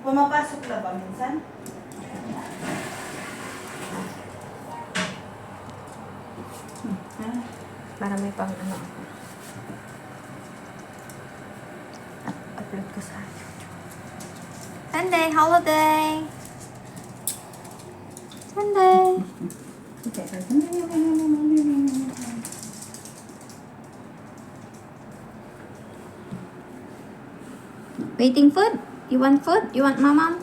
Pumapasok na ba minsan? Para may pang ano ako. Upload ko sa YouTube. Sunday, holiday! Sunday! Waiting food? You want food? You want mama?